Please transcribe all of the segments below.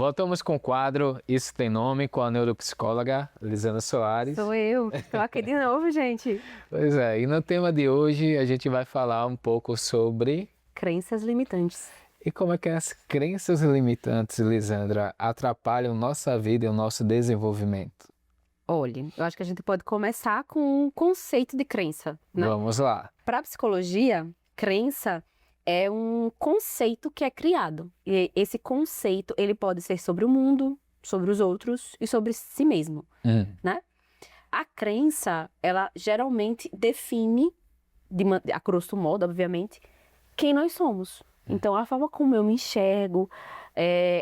Voltamos com o quadro Isso Tem Nome, com a neuropsicóloga Lisandra Soares. Sou eu, estou aqui de novo, gente. Pois é, e no tema de hoje a gente vai falar um pouco sobre... Crenças limitantes. E como é que as crenças limitantes, Lisandra, atrapalham nossa vida e o nosso desenvolvimento? Olha, eu acho que a gente pode começar com um conceito de crença, né? Vamos lá. Para a psicologia, crença é um conceito que é criado. E esse conceito, ele pode ser sobre o mundo, sobre os outros e sobre si mesmo, né? A crença, ela geralmente define, a grosso modo, obviamente, quem nós somos. Então, a forma como eu me enxergo,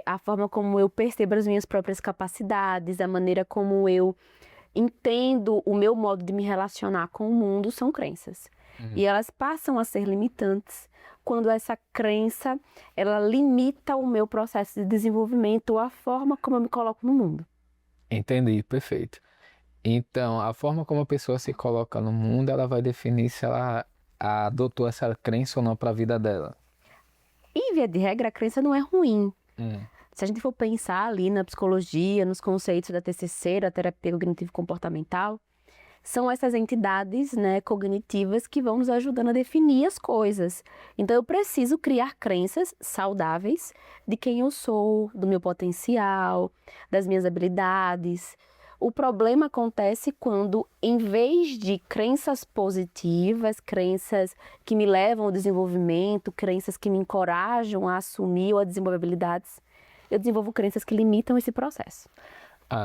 a forma como eu percebo as minhas próprias capacidades, a maneira como eu entendo o meu modo de me relacionar com o mundo são crenças. E elas passam a ser limitantes quando essa crença, ela limita o meu processo de desenvolvimento ou a forma como eu me coloco no mundo. Entendi, perfeito. Então, a forma como a pessoa se coloca no mundo, ela vai definir se ela adotou essa crença ou não para a vida dela. Em via de regra, a crença não é ruim. Se a gente for pensar ali na psicologia, nos conceitos da TCC, da terapia cognitivo-comportamental, são essas entidades, né, cognitivas que vão nos ajudando a definir as coisas. Então, eu preciso criar crenças saudáveis de quem eu sou, do meu potencial, das minhas habilidades. O problema acontece quando, em vez de crenças positivas, crenças que me levam ao desenvolvimento, crenças que me encorajam a assumir ou a desenvolver habilidades, eu desenvolvo crenças que limitam esse processo.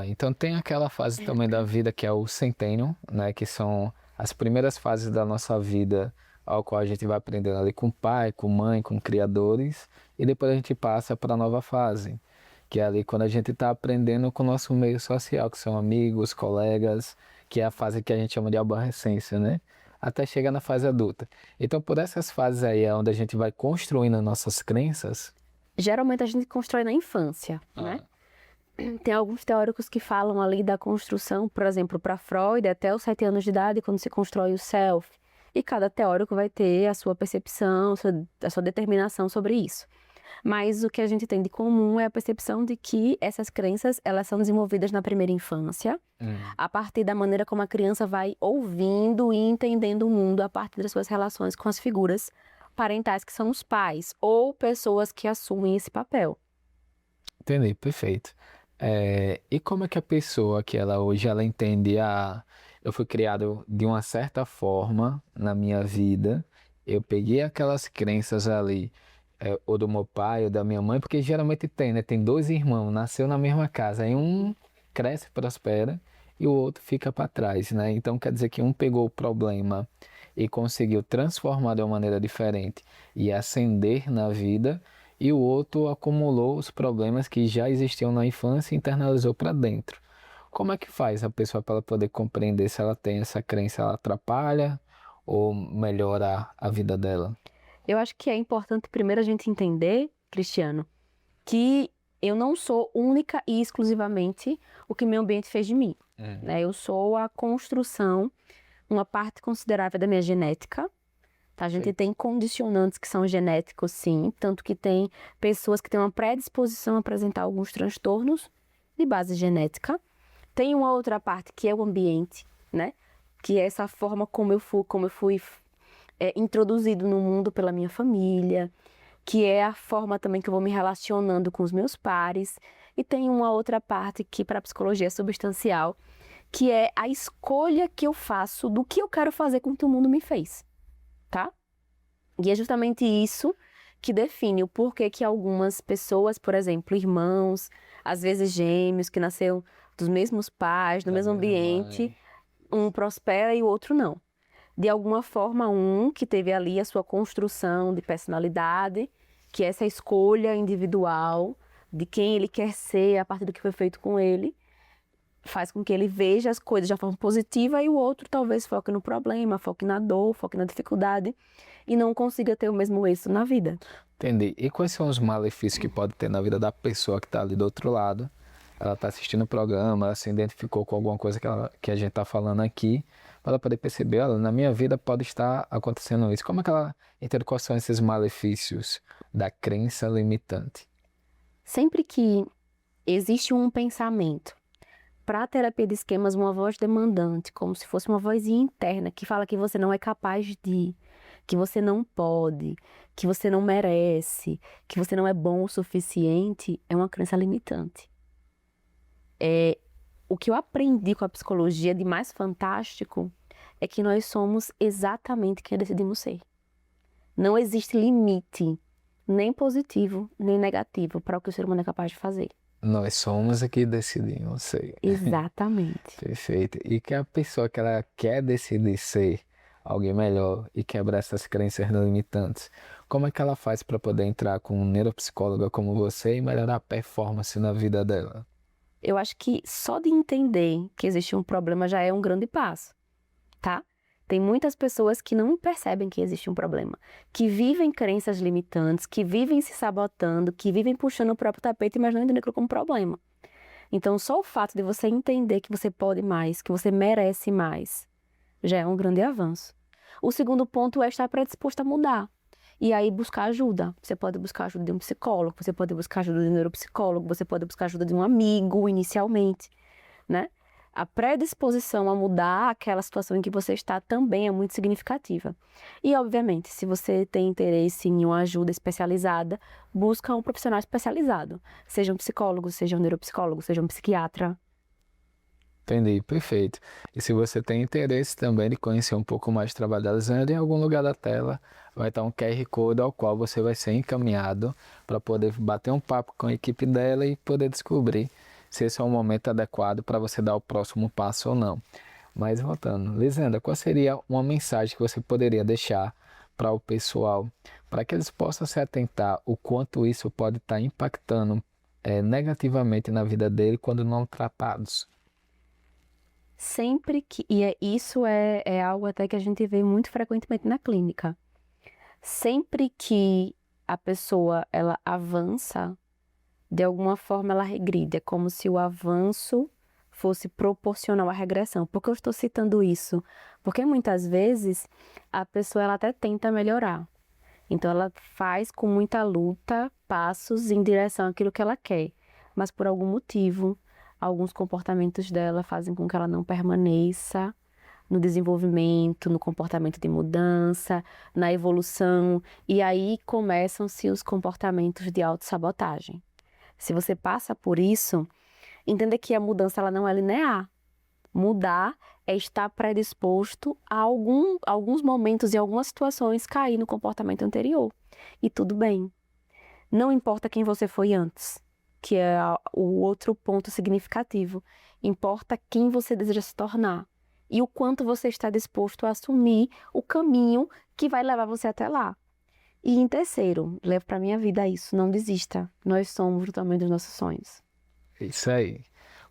Então tem aquela fase também da vida que é o centênio, né? Que são as primeiras fases da nossa vida, ao qual a gente vai aprendendo ali com pai, com mãe, com criadores, e depois a gente passa para a nova fase, que é ali quando a gente está aprendendo com o nosso meio social, que são amigos, colegas, que é a fase que a gente chama de adolescência, né? Até chegar na fase adulta. Então por essas fases aí é onde a gente vai construindo as nossas crenças. Geralmente a gente constrói na infância, né? Tem alguns teóricos que falam ali da construção, por exemplo, para Freud, até os 7 anos de idade, quando se constrói o self. E cada teórico vai ter a sua percepção, a sua determinação sobre isso. Mas o que a gente tem de comum é a percepção de que essas crenças, elas são desenvolvidas na primeira infância, a partir da maneira como a criança vai ouvindo e entendendo o mundo a partir das suas relações com as figuras parentais, que são os pais, ou pessoas que assumem esse papel. Entendi, perfeito. E como é que a pessoa que ela hoje ela entende eu fui criado de uma certa forma na minha vida, eu peguei aquelas crenças ali, ou do meu pai ou da minha mãe, porque geralmente tem, né? Tem dois irmãos, nasceu na mesma casa, aí um cresce, prospera e o outro fica para trás, né? Então quer dizer que um pegou o problema e conseguiu transformar de uma maneira diferente e ascender na vida, e o outro acumulou os problemas que já existiam na infância e internalizou para dentro. Como é que faz a pessoa para ela poder compreender se ela tem essa crença, ela atrapalha ou melhora a vida dela? Eu acho que é importante primeiro a gente entender, Cristiano, que eu não sou única e exclusivamente o que meu ambiente fez de mim, né? Eu sou a construção, uma parte considerável da minha genética. Tá? A gente tem condicionantes que são genéticos, sim, tanto que tem pessoas que têm uma predisposição a apresentar alguns transtornos de base genética. Tem uma outra parte que é o ambiente, né? Que é essa forma como eu fui introduzido no mundo pela minha família, que é a forma também que eu vou me relacionando com os meus pares. E tem uma outra parte que para a psicologia é substancial, que é a escolha que eu faço do que eu quero fazer com o que o mundo me fez. Tá? E é justamente isso que define o porquê que algumas pessoas, por exemplo, irmãos, às vezes gêmeos, que nasceram dos mesmos pais, no mesmo ambiente, um prospera e o outro não. De alguma forma, um que teve ali a sua construção de personalidade, que é essa escolha individual de quem ele quer ser a partir do que foi feito com ele, faz com que ele veja as coisas de uma forma positiva, e o outro talvez foque no problema, foque na dor, foque na dificuldade e não consiga ter o mesmo êxito na vida. Entendi. E quais são os malefícios que pode ter na vida da pessoa que está ali do outro lado? Ela está assistindo o programa, ela se identificou com alguma coisa que a gente está falando aqui, para ela poder perceber, olha, na minha vida pode estar acontecendo isso. Como é que ela entende quais são esses malefícios da crença limitante? Sempre que existe um pensamento. Para a terapia de esquemas, uma voz demandante, como se fosse uma vozinha interna que fala que você não é capaz de, que você não pode, que você não merece, que você não é bom o suficiente, é uma crença limitante. O que eu aprendi com a psicologia de mais fantástico é que nós somos exatamente quem decidimos ser. Não existe limite, nem positivo, nem negativo, para o que o ser humano é capaz de fazer. Nós somos aqui decidimos ser. Exatamente. Perfeito. E que a pessoa que ela quer decidir ser alguém melhor e quebrar essas crenças limitantes, como é que ela faz para poder entrar com um neuropsicólogo como você e melhorar a performance na vida dela? Eu acho que só de entender que existe um problema já é um grande passo, tá? Tem muitas pessoas que não percebem que existe um problema, que vivem crenças limitantes, que vivem se sabotando, que vivem puxando o próprio tapete, mas não entendem aquilo como problema. Então, só o fato de você entender que você pode mais, que você merece mais, já é um grande avanço. O segundo ponto é estar predisposto a mudar. E aí buscar ajuda. Você pode buscar ajuda de um psicólogo, você pode buscar ajuda de um neuropsicólogo, você pode buscar ajuda de um amigo inicialmente, né? A predisposição a mudar aquela situação em que você está também é muito significativa. E, obviamente, se você tem interesse em uma ajuda especializada, busca um profissional especializado. Seja um psicólogo, seja um neuropsicólogo, seja um psiquiatra. Entendi, perfeito. E se você tem interesse também de conhecer um pouco mais do trabalho da Lisandra, em algum lugar da tela vai estar um QR Code ao qual você vai ser encaminhado para poder bater um papo com a equipe dela e poder descobrir se esse é o momento adequado para você dar o próximo passo ou não. Mas voltando, Lisandra, qual seria uma mensagem que você poderia deixar para o pessoal, para que eles possam se atentar o quanto isso pode estar impactando negativamente na vida dele quando não tratados? Sempre que... isso é algo até que a gente vê muito frequentemente na clínica. Sempre que a pessoa ela avança, de alguma forma ela regride. É como se o avanço fosse proporcional à regressão. Por que eu estou citando isso? Porque muitas vezes a pessoa ela até tenta melhorar. Então ela faz com muita luta passos em direção àquilo que ela quer. Mas por algum motivo, alguns comportamentos dela fazem com que ela não permaneça no desenvolvimento, no comportamento de mudança, na evolução. E aí começam-se os comportamentos de autossabotagem. Se você passa por isso, entenda que a mudança ela não é linear. Mudar é estar predisposto a alguns momentos e algumas situações cair no comportamento anterior. E tudo bem. Não importa quem você foi antes, que é o outro ponto significativo. Importa quem você deseja se tornar e o quanto você está disposto a assumir o caminho que vai levar você até lá. E em terceiro, levo para minha vida isso, não desista. Nós somos o tamanho dos nossos sonhos. Isso aí.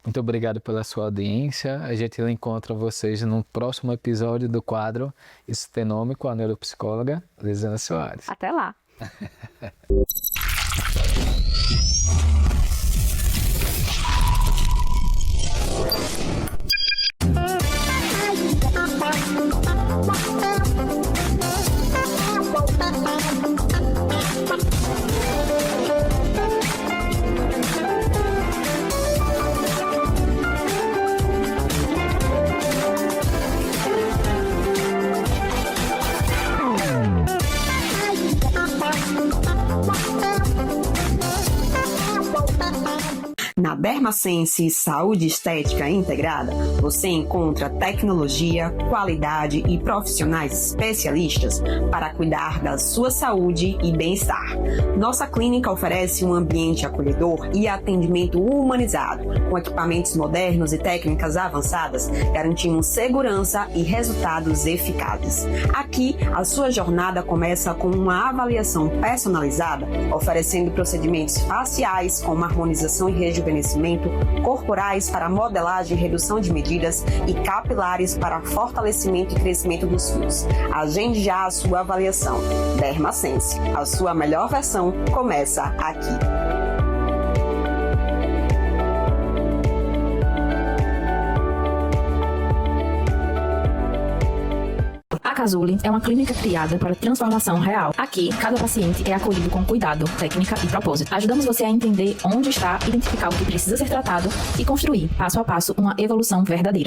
Muito obrigado pela sua audiência. A gente encontra vocês no próximo episódio do quadro Isso Tem Nome com a neuropsicóloga Lisandra Soares. Até lá! Na Dermasense Saúde Estética Integrada, você encontra tecnologia, qualidade e profissionais especialistas para cuidar da sua saúde e bem-estar. Nossa clínica oferece um ambiente acolhedor e atendimento humanizado, com equipamentos modernos e técnicas avançadas, garantindo segurança e resultados eficazes. Aqui, a sua jornada começa com uma avaliação personalizada, oferecendo procedimentos faciais como harmonização e rejuvenescimento, corporais para modelagem e redução de medidas e capilares para fortalecimento e crescimento dos fios. Agende já a sua avaliação. Dermasense, a sua melhor versão começa aqui. Casuly é uma clínica criada para transformação real. Aqui, cada paciente é acolhido com cuidado, técnica e propósito. Ajudamos você a entender onde está, identificar o que precisa ser tratado e construir, passo a passo, uma evolução verdadeira.